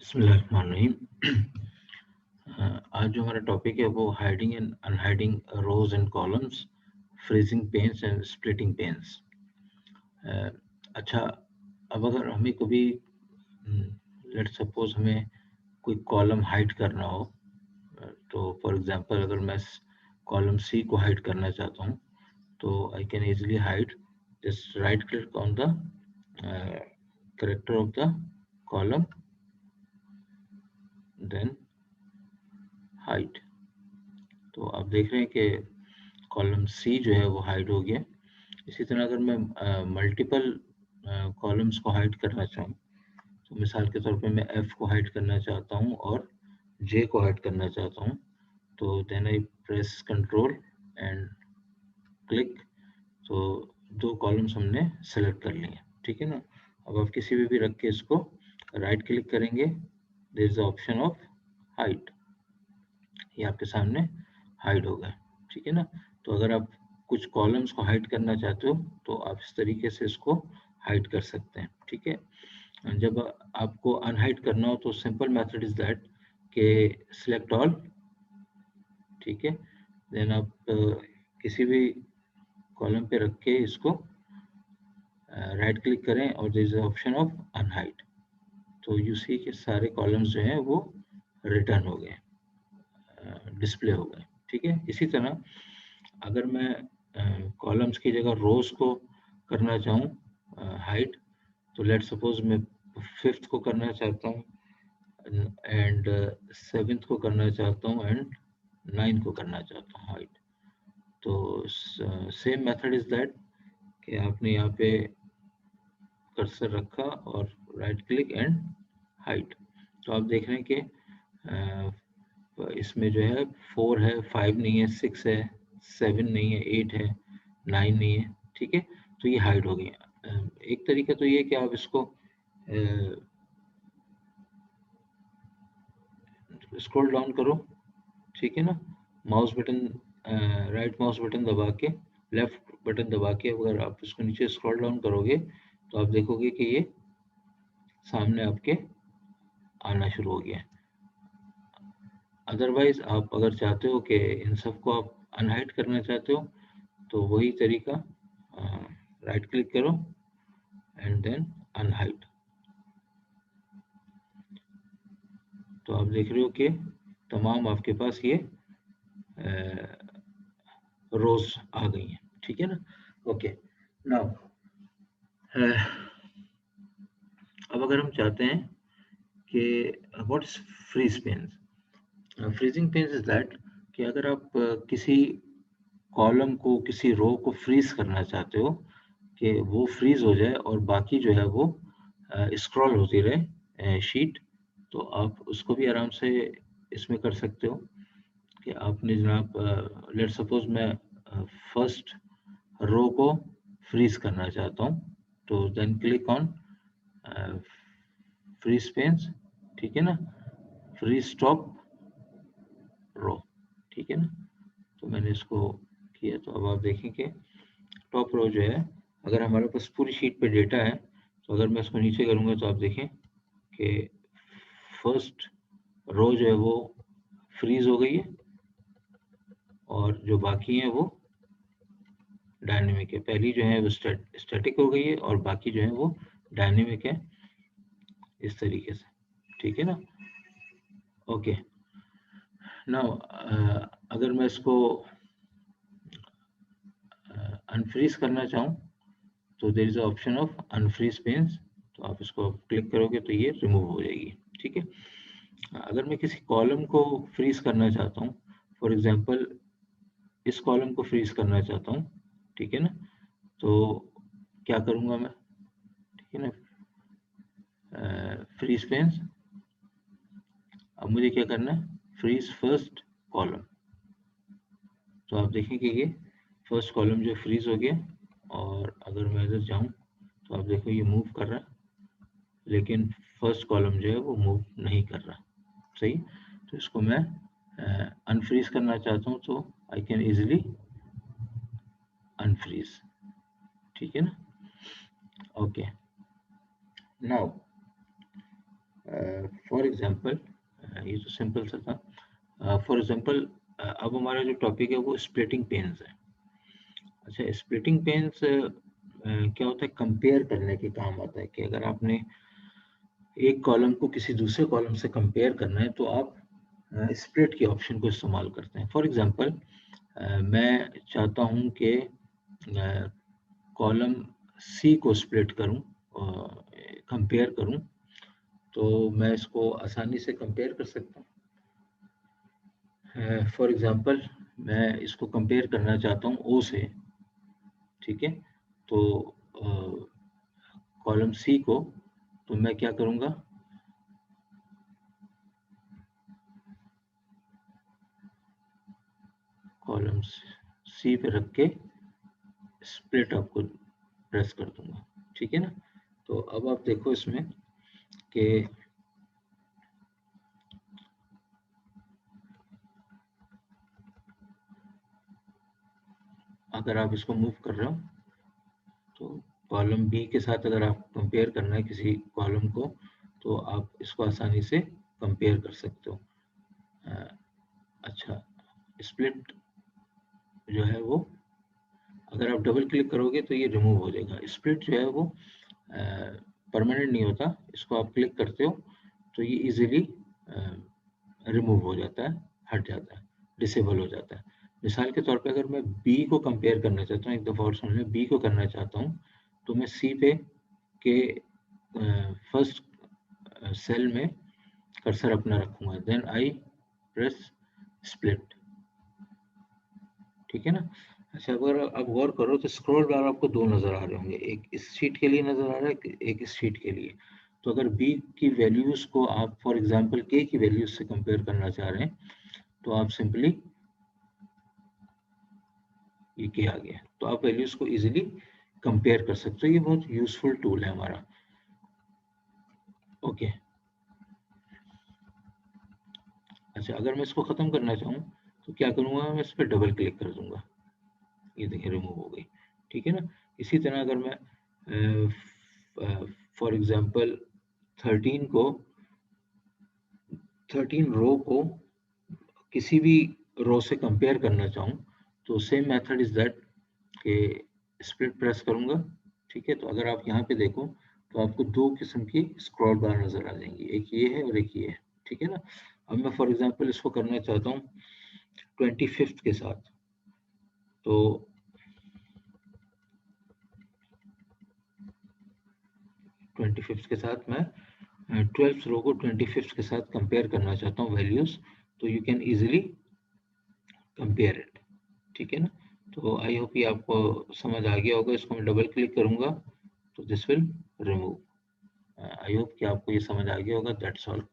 बिस्मिल्लाहिर्रहमानिर्रहीम। आज जो हमारा टॉपिक है वो hiding and unhiding rows and columns, freezing panes and splitting panes. अच्छा, अब अगर हमें कभी लेट्स सपोज हमें कोई कॉलम हाइड करना हो, तो फॉर एग्जांपल अगर मैं कॉलम सी को हाइड करना चाहता हूँ तो I can easily hide, just right click on the character of the column, then hide. तो आप देख रहे हैं कि कॉलम सी जो है वो हाइड हो गया। इसी तरह अगर मैं मल्टीपल कॉलम्स को हाइड करना चाहूँ, तो मिसाल के तौर पे मैं एफ को हाइड करना चाहता हूँ और जे को हाइड करना चाहता हूँ, तो then I press control and click. तो दो कॉलम्स हमने सेलेक्ट कर लिए, ठीक है ना। अब आप किसी भी रख के इसको राइट क्लिक करेंगे, there is the option of hide, ये आपके सामने हाइड हो गए, ठीक है ना। तो अगर आप कुछ कॉलम्स को हाइड करना चाहते हो तो आप इस तरीके से इसको हाइड कर सकते हैं, ठीक है। जब आपको अनहाइड करना हो तो सिंपल मेथड इज दैट के सिलेक्ट ऑल, ठीक है। देन आप किसी भी कॉलम पे रख के इसको राइट क्लिक करें और there is option of unhide, तो यू सी के सारे कॉलम्स जो हैं वो रिटर्न हो गए, डिस्प्ले हो गए, ठीक है। इसी तरह अगर मैं कॉलम्स की जगह रोज को करना चाहूँ हाइड, तो लेट सपोज मैं फिफ्थ को करना चाहता हूँ एंड सेवेंथ को करना चाहता हूँ एंड नाइन्थ को करना चाहता हूँ हाइड। तो सेम मेथड इज दैट कि आपने यहाँ पे कर्सर रखा और राइट क्लिक एंड हाइड। तो आप देख रहे हैं कि इसमें जो है 4 है, 5 नहीं है, 6 है, 7 नहीं है, 8 है, 9 नहीं है, ठीक है। तो ये हाइड हो गई। एक तरीका तो ये है कि आप इसको स्क्रॉल डाउन करो, ठीक है ना। Mouse button, right mouse button दबा के, लेफ्ट बटन दबा के अगर आप इसको नीचे स्क्रॉल डाउन करोगे तो आप देखोगे कि ये सामने आपके आना शुरू हो गया। अदरवाइज आप अगर चाहते हो कि इन सबको आप अनहाइड करना चाहते हो तो वही तरीका, राइट क्लिक करो एंड देन अनहाइड। तो आप देख रहे हो कि तमाम आपके पास ये रोज आ गई हैं, ठीक है ना। ओके, नाउ अब अगर हम चाहते हैं कि what is freeze panes, freezing panes is that कि अगर आप किसी कॉलम को, किसी रो को फ्रीज करना चाहते हो कि वो फ्रीज हो जाए और बाकी जो है वो स्क्रॉल होती रहे शीट, तो आप उसको भी आराम से इसमें कर सकते हो कि आपने जनाब लेट सपोज मैं फर्स्ट रो को फ्रीज करना चाहता हूँ, तो then click on freeze panes, ठीक है ना, फ्रीज टॉप रो, ठीक है ना। तो मैंने इसको किया, तो अब आप देखें कि टॉप रो जो है, अगर हमारे पास पूरी शीट पे डेटा है तो अगर मैं इसको नीचे करूँगा तो आप देखें कि फर्स्ट रो जो है वो फ्रीज हो गई है और जो बाकी हैं वो डायनेमिक है। पहली जो है वो स्टैटिक हो गई है और बाकी जो है वो डायनेमिक है, इस तरीके से, ठीक है ना। ओके, नाउ अगर मैं इसको अनफ्रीज करना चाहूँ तो there is option of unfreeze panes, तो आप इसको क्लिक करोगे तो ये रिमूव हो जाएगी, ठीक है। अगर मैं किसी कॉलम को फ्रीज करना चाहता हूँ, फॉर एग्जांपल इस कॉलम को फ्रीज करना चाहता हूँ, ठीक है ना, तो क्या करूँगा मैं, ठीक है ना, फ्रीज पेन्स। अब मुझे क्या करना है, फ्रीज फर्स्ट कॉलम। तो आप देखें कि ये फर्स्ट कॉलम जो फ्रीज हो गया, और अगर मैं इधर जाऊँ तो आप देखो ये मूव कर रहा है, लेकिन फर्स्ट कॉलम जो है वो मूव नहीं कर रहा, सही। तो इसको मैं अनफ्रीज करना चाहता हूँ तो आई कैन इजीली अनफ्रीज, ठीक है ना। ओके, नाउ फॉर एग्जांपल ये तो सिंपल सा था। फॉर एग्जांपल अब हमारा जो टॉपिक है वो स्प्लिटिंग पेन्स है। अच्छा, स्प्लिटिंग पेन्स क्या होता है, कंपेयर करने के काम आता है कि अगर आपने एक कॉलम को किसी दूसरे कॉलम से कंपेयर करना है तो आप स्प्लिट के ऑप्शन को इस्तेमाल करते हैं। फॉर एग्जांपल मैं चाहता हूं कि कॉलम सी को स्प्लिट करूं, कंपेयर करूं, तो मैं इसको आसानी से कंपेयर कर सकता हूं। फॉर एग्जांपल मैं इसको कंपेयर करना चाहता हूं ओ से, ठीक है। तो कॉलम सी को, तो मैं क्या करूंगा, कॉलम सी पे रख के स्प्लिट आपको प्रेस कर दूंगा, ठीक है ना। तो अब आप देखो इसमें कि अगर आप इसको मूव कर रहे हो तो कॉलम बी के साथ अगर आप कंपेयर करना है किसी कॉलम को, तो आप इसको आसानी से कंपेयर कर सकते हो। अच्छा, स्प्लिट जो है वो अगर आप डबल क्लिक करोगे तो ये रिमूव हो जाएगा। स्प्लिट जो है वो परमानेंट नहीं होता, इसको आप क्लिक करते हो तो ये इजीली रिमूव हो जाता है, हट जाता है, डिसेबल हो जाता है। मिसाल के तौर पे अगर मैं बी को कंपेयर करना चाहता हूँ, एक दफ़ा और सुन लें, बी को करना चाहता हूँ तो मैं सी पे के फर्स्ट सेल में कर्सर अपना रखूंगा, देन आई प्रेस स्प्लिट, ठीक है ना। अच्छा, अगर आप गौर करो तो स्क्रॉल बार आपको दो नज़र आ रहे होंगे, एक इस शीट के लिए नज़र आ रहा है, एक इस शीट के लिए। तो अगर बी की वैल्यूज़ को आप फॉर एग्जांपल के की वैल्यूज़ से कंपेयर करना चाह रहे हैं तो आप सिंपली ये के आ गया, तो आप वैल्यूज़ को इजीली कंपेयर कर सकते हो। ये बहुत यूजफुल टूल है हमारा। ओके, अच्छा, अगर मैं इसको ख़त्म करना चाहूँ तो क्या करूँगा, मैं इस पर डबल क्लिक कर दूंगा, ये देखिए रिमूव हो गई, ठीक है ना। इसी तरह अगर मैं फॉर एग्जांपल 13 को 13 रो को किसी भी रो से कंपेयर करना चाहूँ तो सेम मेथड इज दैट कि स्प्लिट प्रेस करूँगा, ठीक है। तो अगर आप यहाँ पे देखो तो आपको दो किस्म की स्क्रॉल बार नज़र आ जाएंगी, एक ये है और एक ये है, ठीक है ना। अब मैं फॉर एग्जांपल इसको करना चाहता हूँ 25th के साथ, तो 25th के साथ मैं 12th रो को 25th के साथ कंपेयर करना चाहता हूँ वैल्यूज, तो you can easily compare it, ठीक है ना। तो आई होप ये आपको समझ आ गया होगा। इसको मैं डबल क्लिक करूंगा तो this will remove. I hope कि आपको ये समझ आ गया होगा। That's all.